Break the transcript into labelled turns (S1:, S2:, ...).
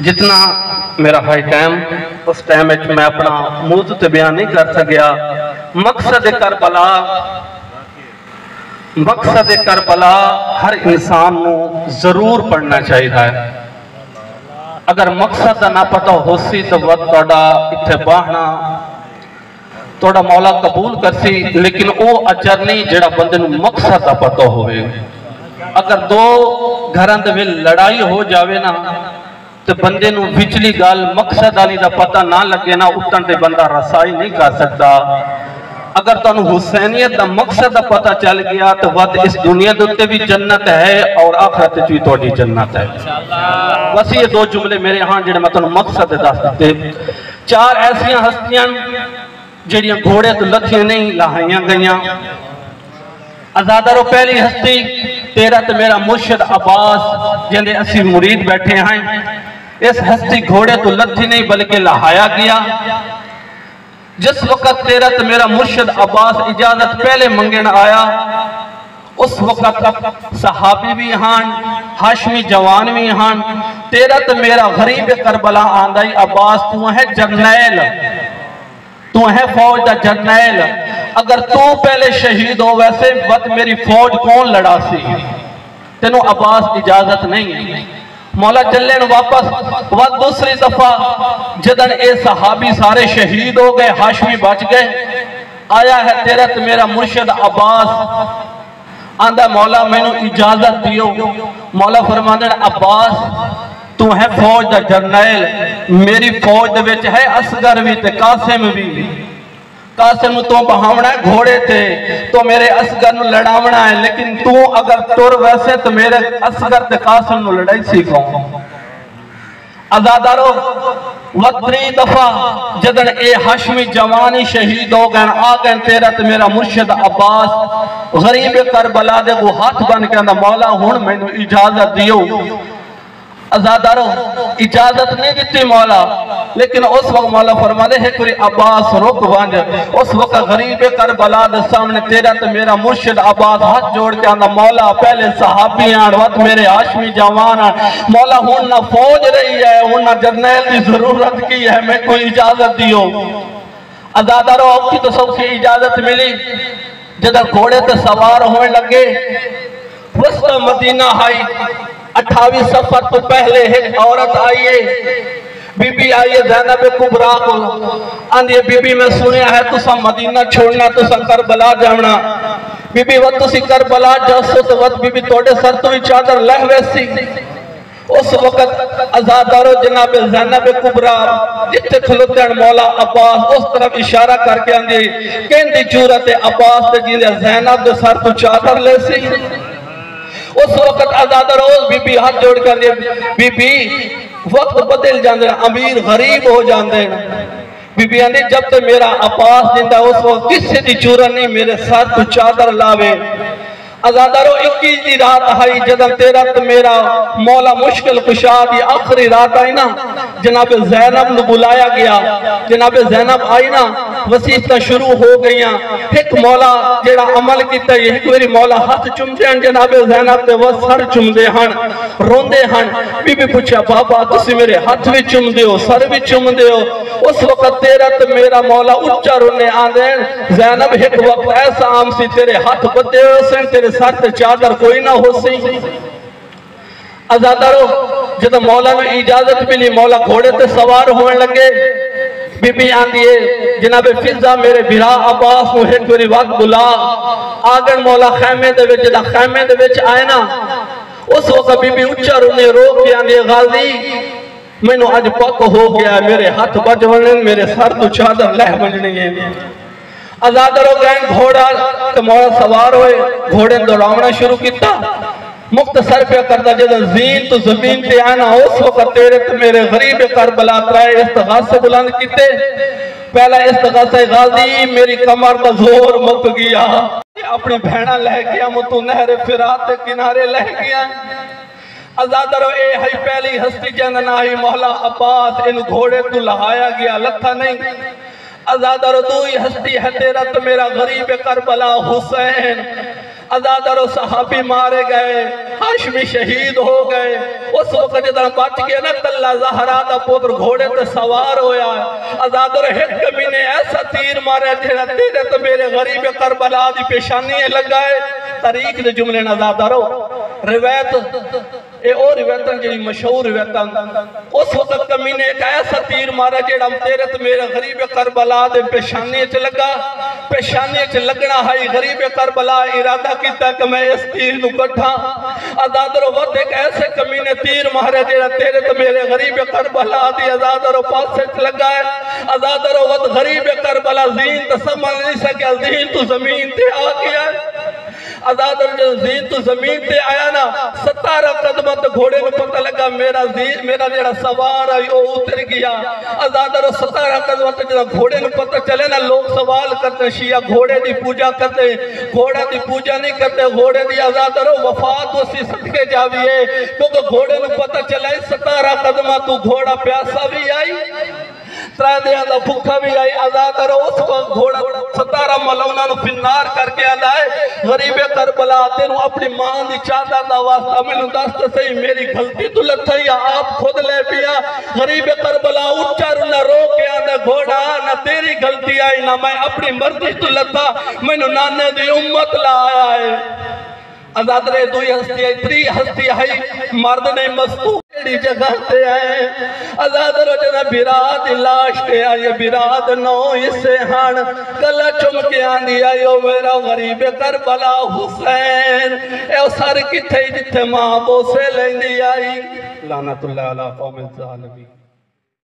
S1: جتنا میرا high time اس time میں اپنا موضوع تے بیان نہیں کر سکیا۔ مقصد کربلا ہر انسان نو ضرور پڑھنا چاہیے۔ اگر مقصد دا نہ پتہ ہو سی تو وقت توڑا اتھے باہنا توڑا مولا قبول کر سی، لیکن او اجر نہیں جڑا بندے نو مقصد دا پتہ ہوئے۔ اگر دو گھران دے ویل لڑائی ہو جاوے نا تو بندے نو وچلی گال مقصد آلی دا پتہ نہ لگے نا اتن تے بندہ رسائی نہیں کر سکتا۔ اگر تو انہوں حسینیت دا مقصد دا پتہ چل گیا تو وقت اس دنیا دوتے بھی جنت ہے اور آخرت بھی توڑی جنت ہے۔ بس یہ دو جملے میرے ہاں جنہیں میں تو مقصد دا سکتے۔ 4 ایسیاں ہستیاں جڑیاں گھوڑے تو لتھیاں نہیں لہائیاں گئیاں۔ ازادارو پہلی ہستی تیرا تو میرا مرشد عباس جنہیں اسی مرید بیٹھے ہیں۔ اس ہستی گھوڑے تو لتھی نہیں بلکہ لہایا گیا۔ جس وقت تیرا تو میرا مرشد عباس اجازت پہلے منگن آیا، اس وقت صحابی بھی ہان، ہاشمی جوان بھی ہان۔ تیرا تو میرا غریب کربلا آندائی عباس تو ہے جرنیل، تو ہے فوج دا جرنیل۔ اگر تو پہلے شہید ہو ویسے وقت میری فوج کون لڑا سی؟ تینوں عباس اجازت نہیں۔ مولا چلین واپس وقت دوسری دفعہ جدن اے صحابی سارے شہید ہو گئے، ہاشمی بچ گئے، آیا ہے تیرا تو میرا مرشد عباس آندہ مولا میں نے اجازت دیو۔ مولا فرمانے عباس تو ہے فوج دا جرنیل، میری فوج دے وچ ہے اصغر بھی تے قاسم بھی۔ قاسم تو بہاونا ہے گھوڑے تھے تو میرے اصغر نو لڑاونا ہے، لیکن تو اگر تور ویسے تو میرے اصغر تے قاسم نو لڑائی سیکھوں۔ ازادارو وطری دفعہ جدن اے ہاشمی جوانی شہید ہو گئے آگئے تیرا تو میرا مرشد عباس غریب کربلا دے وہ ہاتھ بن کے اندھا مولا ہون میں نے اجازت دیو۔ ازادارو اجازت نہیں دیتی مولا، لیکن اس وقت مولا فرما دے ہے کوئی عباس رک وانج۔ اس وقت غریب کربلا دے سامنے تیرا تو میرا مرشد عباس ہاتھ جوڑ کے اندھا مولا پہلے صحابی آن وقت میرے ہاشمی جوان آن، مولا ہون نہ فوج رہی ہے، ہون نہ جرنیل کی ضرورت کی ہے، میں کوئی اجازت دیو۔ ازادارو اب کی تو سب سے اجازت ملی، جدر گھوڑے تے سوار ہوئے لگے، وسط مدینہ آئی۔ 28 سفر تو پہلے ایک عورت آئیے، بی بی آئیے زینب کبریٰ کو آندھئے بی بی میں سنیا ہے تو سا مدینہ چھوڑنا تو سا کربلا جانا۔ بی بی وقت تو سی کربلا جاسو تو وقت بی بی توڑے سر تو ہی چادر لہوے سی۔ اس وقت ازادارو جناب زینب کبریٰ جتے کھلتے ہیں مولا عباس اس طرف اشارہ کر کے آندھئے کہندی جورت عباس تے جیندے زینب دے سر تو چادر لے سی۔ اس وقت آزادہ روز بی بی ہاتھ جوڑ کر دیا، بی بی وقت بدل جاندے امیر غریب ہو جاندے۔ بی بی آندھی جب تے میرا عباس دیندہ اس وقت کسی دی چورن نہیں میرے ساتھ تو چادر لاوے۔ آزادہ رو 21 دی رات آئی جدن تیرا تو میرا مولا مشکل کشا دی آخری رات آئی نا، جناب زینب نو بلایا گیا۔ جناب زینب آئی نا وسیعتہ شروع ہو گئیاں، ایک مولا جیڑا عمل کیتا ہے ایک میری مولا ہاتھ چم دے ہیں، جناب زینب دے وہ سر چم دے ہیں روندے ہیں۔ بی بی پوچھا بابا تسی میرے ہاتھ بھی چم دے ہو سر بھی چم دے ہو۔ اس وقت تیرا تو میرا مولا اچھا رونے آندے ہیں، زینب ایک وقت ایسا عام سی تیرے ہاتھ بدے ہو سن تیرے سر تے چادر کوئی نہ ہو سی۔ ازادارو جب مولا میں اجازت ملی مولا گھوڑے تے سوار ہوئے لگے۔ بی بی آندھئے جناب فضا میرے بھرا عباس مو ایک وری وقت بلا آگن مولا خیمے دے وچ جدا خیمے دے وچ آئے نا۔ اس وقت بی بی اچھا رونے رو کے آندھئے غازی میں نو آج پک ہو گیا میرے ہاتھ بج ونن میرے سر تو چادر لہ بجنے ہیں۔ ازادارو گئن گھوڑا تو مولا سوار ہوئے گھوڑے دوڑاونا شروع کیتا۔ مختصر پہ کردہ جدہ زین تو زمین پہ آنا اس وقت تیرے تو میرے غریب کربلا ترائے استغاثہ بلند کیتے۔ پہلا استغاثہ غازی میری کمر کا زور مک گیا، اپنی بھیڑا لہ گیا متو نہر فرات کنارے لہ گیا۔ ازادارو اے ہی پہلی ہستی جنن آئی مولا عباس ان گھوڑے تو لہایا گیا لتھا نہیں۔ ازادارو دوئی ہستی ہے تیرا تو میرا غریب کربلا حسین۔ ازادر صحابی مارے گئے ہاشمی شہید ہو گئے اس وقت جدر بچ گیا نا کلہ زہرا دا پتر گھوڑے تے سوار ہویا ازادر ایک کمینے ایسا تیر مارے جیڑا تیرے تو میرے غریب کربلا دی پیشانی لگائے تاریخ دے جملے ازادر روایت اے اور روایتاں جڑی مشہور روایتاں اس وقت کمینے ایک ایسا تیر مارا جیڑا تیرے تو میرے غریب کربلا دے پیشانی وچ لگا پیشانی وچ لگنا ہے غریب کربلا ارادہ کیتا کہ میں اس تیر نو کٹھا ازادر وقت ایک ایسے کمینے تیر مارا جیڑا تیرے تو میرے غریب کربلا دی ازادر پاسے وچ لگا ہے ازادر وقت غریب کربلا زین تو سمجھ نہیں سکیا زین تو زمین تے آ گیا ازادر جو زین تو زمین تے آیا نا 17 قدمت گھوڑے کو پتہ لگا میرا جڑا سوار ہے وہ اتر گیا ازادر 17 قدمت جڑا گھوڑے کو پتہ چلے نا لوگ سوال کرتے شیعہ گھوڑے دی پوجا کرتے گھوڑا دی پوجا نہیں کرتے گھوڑے دی ازادر وفات اسی صدقے جاویے کیونکہ گھوڑے کو پتہ چلا 17 قدمت تو گھوڑا پیاسا بھی آئی ترہ دیا دا بھکھا بھی آئی ازادر اس وقت گھوڑا 17 ملونہ نو پنار کر کے آدھائے غریب کربلا تینو اپنی ماں دی چادر دا واسطہ میں نو دست سے میری غلطی تو لتھا یا آپ خود لے پیا غریب کربلا اچھا رونا رو کے آدھا گھوڑا نہ تیری غلطی آئی نہ میں اپنی مرضی تو لتھا میں نو نانے دی امت لا آیا ہے ازادر دوئی ہستی ہے تری ہستی ہے مرد نے مستو کیڑی جگہ تے آئے ازادر جنہ براد لاش تے آئے براد نو اسے ہاں کلا چمکے آندی آئے میرا غریب کربلا حسین اے سر کتھے جتھے ماں بو سے لیندی آئی لعنت اللہ علیہ قوم الظالمین